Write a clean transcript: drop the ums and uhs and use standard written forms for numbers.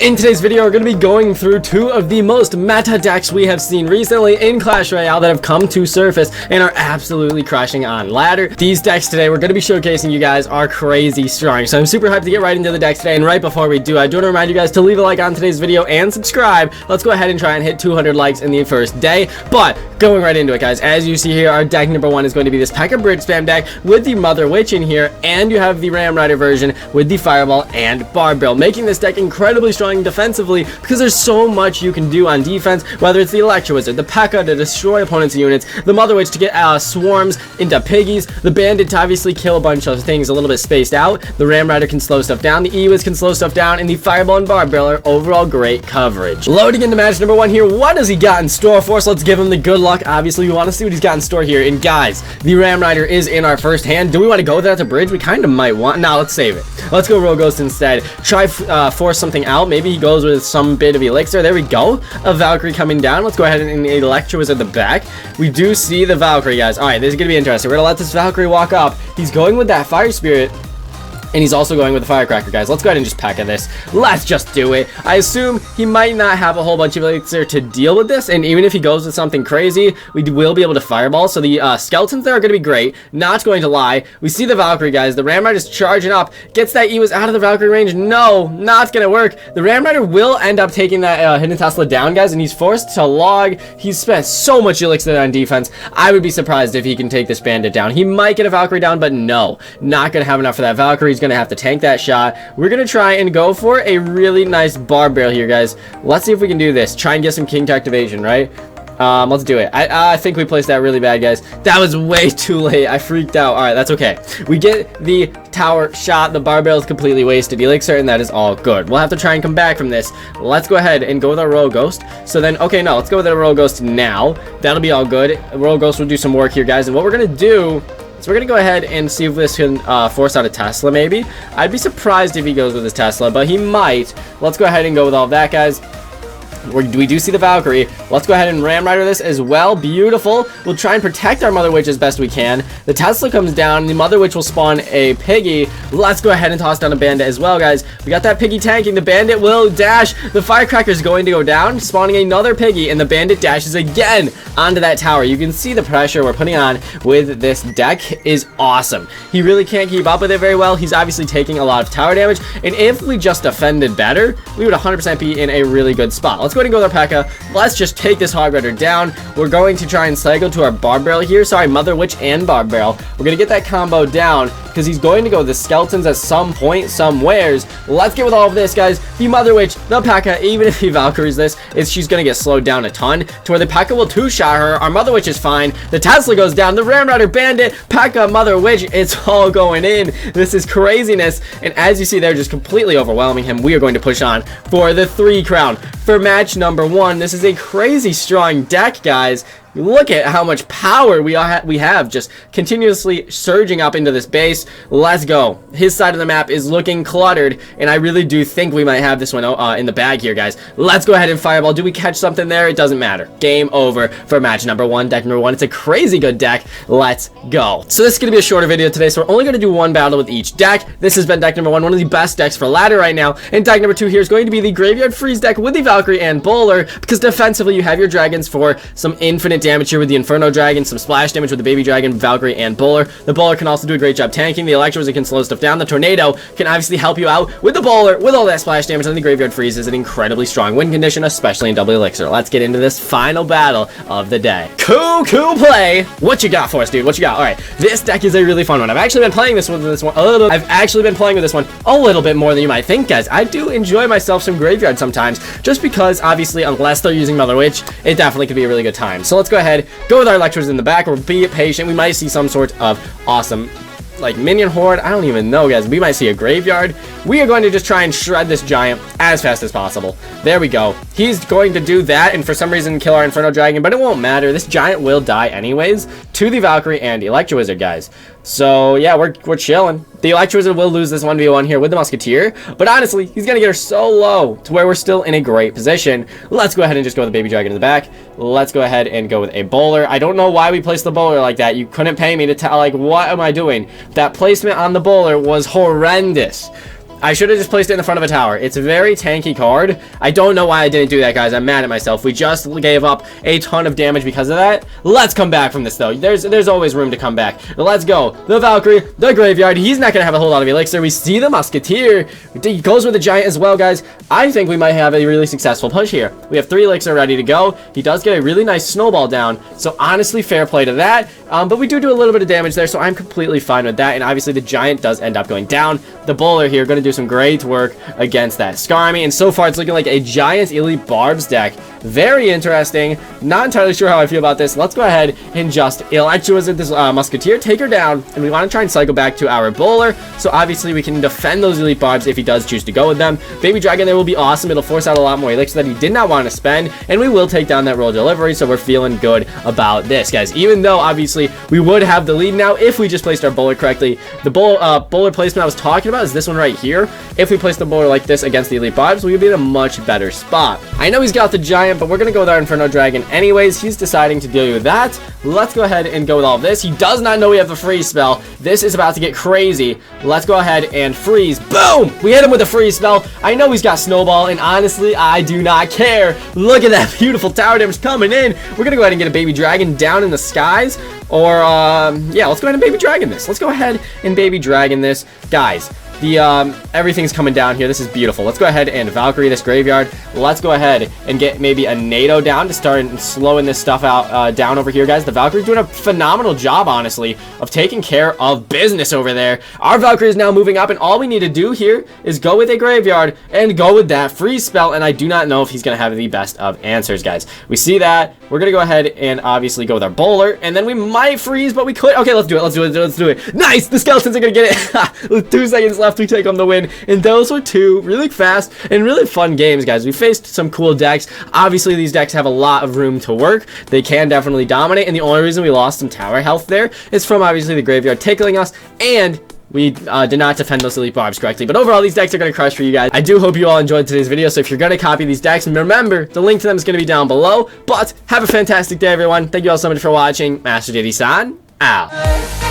In today's video, we're going to be going through two of the most meta decks we have seen recently in Clash Royale that have come to surface and are absolutely crushing on ladder. These decks today we're going to be showcasing you guys are crazy strong. So I'm super hyped to get right into the decks today. And right before we do, I do want to remind you guys to leave a like on today's video and subscribe. Let's go ahead and try and hit 200 likes in the first day. But going right into it, guys, as you see here, our deck number one is going to be this P.E.K.K.A. Bridge Spam deck with the Mother Witch in here, and you have the Ram Rider version with the Fireball and Barbell, making this deck incredibly strong defensively because there's so much you can do on defense, whether it's the Electro Wizard, the P.E.K.K.A. to destroy opponents' units, the Mother Witch to get swarms into piggies, the Bandit to obviously kill a bunch of things a little bit spaced out, the Ram Rider can slow stuff down, the E-Wiz can slow stuff down, and the Fireball and Barbell are overall great coverage. Loading into match number one here, what does he got in store for us? Let's give him the good luck. Obviously, we want to see what he's got in store here. And guys, the Ram Rider is in our first hand. Do we want to go with that to bridge? We kind of might want. Now let's save it. Let's go Royal Ghost instead. Try force something out. Maybe he goes with some bit of elixir. There we go. A Valkyrie coming down. Let's go ahead and Electro Wizard at the back. We do see the Valkyrie, guys. All right, this is gonna be interesting. We're gonna let this Valkyrie walk up. He's going with that Fire Spirit, and he's also going with the Firecracker, guys. Let's go ahead and just P.E.K.K.A. this. Let's just do it. I assume he might not have a whole bunch of elixir to deal with this, and even if he goes with something crazy, we will be able to Fireball. So the skeletons there are going to be great. Not going to lie. We see the Valkyrie, guys. The Ram Rider is charging up. Gets that E-Wiz out of the Valkyrie range. No, not going to work. The Ram Rider will end up taking that Hidden Tesla down, guys, and he's forced to log. He's spent so much elixir on defense. I would be surprised if he can take this Bandit down. He might get a Valkyrie down, but no. Not going to have enough for that Valkyrie. He's going to have to tank that shot. We're going to try and go for a really nice Barbell here, guys. Let's see if we can do this. Try and get some King to activation, right? Let's do it. I think we placed that really bad, guys. That was way too late. I freaked out. All right, that's okay. We get the tower shot. The Barbell is completely wasted elixir, and that is all good. We'll have to try and come back from this. Let's go ahead and go with our Royal Ghost. So then, okay, no, let's go with our Royal Ghost now. That'll be all good. Royal Ghost will do some work here, guys. And what we're going to do, so we're going to go ahead and see if this can force out a Tesla, maybe. I'd be surprised if he goes with his Tesla, but he might. Let's go ahead and go with all of that, guys. We do see the Valkyrie. Let's go ahead and Ram Rider this as well. Beautiful. We'll try and protect our Mother Witch as best we can. The Tesla comes down. The Mother Witch will spawn a Piggy. Let's go ahead and toss down a Bandit as well, guys. We got that Piggy tanking. The Bandit will dash. The Firecracker is going to go down, spawning another Piggy, and the Bandit dashes again onto that tower. You can see the pressure we're putting on with this deck is awesome. He really can't keep up with it very well. He's obviously taking a lot of tower damage, and if we just defended better, we would 100% be in a really good spot. Let's go ahead and go with our P.E.K.K.A. Let's just take this Hog Rider down. We're going to try and cycle to our Barbell here. Sorry, Mother Witch and Barbell. We're going to get that combo down because he's going to go with the skeletons at some point, somewheres. Let's get with all of this, guys. The Mother Witch, the P.E.K.K.A., even if he Valkyries this, she's going to get slowed down a ton to where the P.E.K.K.A. will two-shot her. Our Mother Witch is fine. The Tesla goes down. The Ram Rider, Bandit, P.E.K.K.A., Mother Witch, it's all going in. This is craziness. And as you see, they're just completely overwhelming him. We are going to push on for the 3 crown. For match number one, this is a crazy strong deck, guys. Look at how much power we have just continuously surging up into this base. Let's go. His side of the map is looking cluttered, and I really do think we might have this one in the bag here, guys. Let's go ahead and Fireball. Do we catch something there? It doesn't matter. Game over for match number one, deck number one. It's a crazy good deck. Let's go. So this is going to be a shorter video today, so we're only going to do one battle with each deck. This has been deck number one of the best decks for ladder right now, and deck number two here is going to be the Graveyard Freeze deck with the Valkyrie and Bowler, because defensively you have your dragons for some infinite damage here with the Inferno Dragon, some splash damage with the Baby Dragon, Valkyrie, and Bowler. The Bowler can also do a great job tanking. The Electro Wizard can slow stuff down. The Tornado can obviously help you out with the Bowler, with all that splash damage, and the Graveyard Freeze is an incredibly strong win condition, especially in double elixir. Let's get into this final battle of the day. Cool play. What you got for us, dude? What you got? All right, this deck is a really fun one. I've actually been playing this one a little bit more than you might think, guys. I do enjoy myself some Graveyard sometimes, just because obviously, unless they're using Mother Witch, it definitely could be a really good time. So let's go ahead, go with our Electros in the back, or be patient. We might see some sort of awesome, like, minion horde. I don't even know, guys. We might see a graveyard. We are going to just try and shred this giant as fast as possible. There we go. He's going to do that and for some reason kill our Inferno Dragon, but it won't matter. This giant will die anyways to the Valkyrie and Electro Wizard, guys. So yeah, we're chilling. The Electro Wizard will lose this 1v1 here with the Musketeer, but honestly, he's gonna get her so low to where we're still in a great position. Let's go ahead and just go with the Baby Dragon in the back. Let's go ahead and go with a Bowler. I don't know why we placed the Bowler like that. You couldn't pay me to tell, like, what am I doing? That placement on the Bowler was horrendous. I should have just placed it in the front of a tower. It's a very tanky card. I don't know why I didn't do that, guys. I'm mad at myself. We just gave up a ton of damage because of that. Let's come back from this, though. There's always room to come back. Let's go. The Valkyrie, the Graveyard. He's not going to have a whole lot of elixir. We see the Musketeer. He goes with the Giant as well, guys. I think we might have a really successful push here. We have 3 elixir ready to go. He does get a really nice snowball down. So, honestly, fair play to that. But we do a little bit of damage there, so I'm completely fine with that. And obviously, the Giant does end up going down. The Bowler here going to do some great work against that Scar Army, and so far it's looking like a Giant Elite Barbs deck. Very interesting. Not entirely sure how I feel about this. Let's go ahead and just electrolyze this Musketeer, take her down, and we want to try and cycle back to our Bowler, so obviously we can defend those Elite Barbs if he does choose to go with them. Baby Dragon there will be awesome. It'll force out a lot more elixir that he did not want to spend, and we will take down that Royal Delivery, so we're feeling good about this, guys. Even though, obviously, we would have the lead now if we just placed our Bowler correctly. The Bowler placement I was talking about is this one right here. If we place the Bowler like this against the Elite Barbs, we would be in a much better spot. I know he's got the Giant, but we're going to go with our Inferno Dragon anyways. He's deciding to do that. Let's go ahead and go with all of this. He does not know we have the freeze spell. This is about to get crazy. Let's go ahead and freeze. Boom! We hit him with a freeze spell. I know he's got Snowball, and honestly, I do not care. Look at that beautiful tower damage coming in. We're going to go ahead and get a Baby Dragon down in the skies. Or, yeah, let's go ahead and Baby Dragon this. Let's go ahead and Baby Dragon this. Guys, everything's coming down here. This is beautiful. Let's go ahead and Valkyrie this Graveyard. Let's go ahead and get maybe a NATO down to start slowing this stuff out down over here, guys. The Valkyrie's doing a phenomenal job, honestly, of taking care of business over there. Our Valkyrie is now moving up, and all we need to do here is go with a Graveyard and go with that freeze spell, and I do not know if he's going to have the best of answers, guys. We see that. We're going to go ahead and obviously go with our Bowler, and then we might freeze, but we could. Okay, let's do it. Let's do it. Let's do it. Nice! The Skeletons are going to get it. With 2 seconds left, we take home the win, and those were 2 really fast and really fun games, guys. We faced some cool decks. Obviously, these decks have a lot of room to work. They can definitely dominate, and the only reason we lost some tower health there is from obviously the Graveyard tickling us, and we did not defend those Elite Barbs correctly. But overall, these decks are going to crush for you guys. I do hope you all enjoyed today's video. So if you're going to copy these decks, remember, the link to them is going to be down below. But have a fantastic day, everyone. Thank you all so much for watching. Master Diddy-san, out.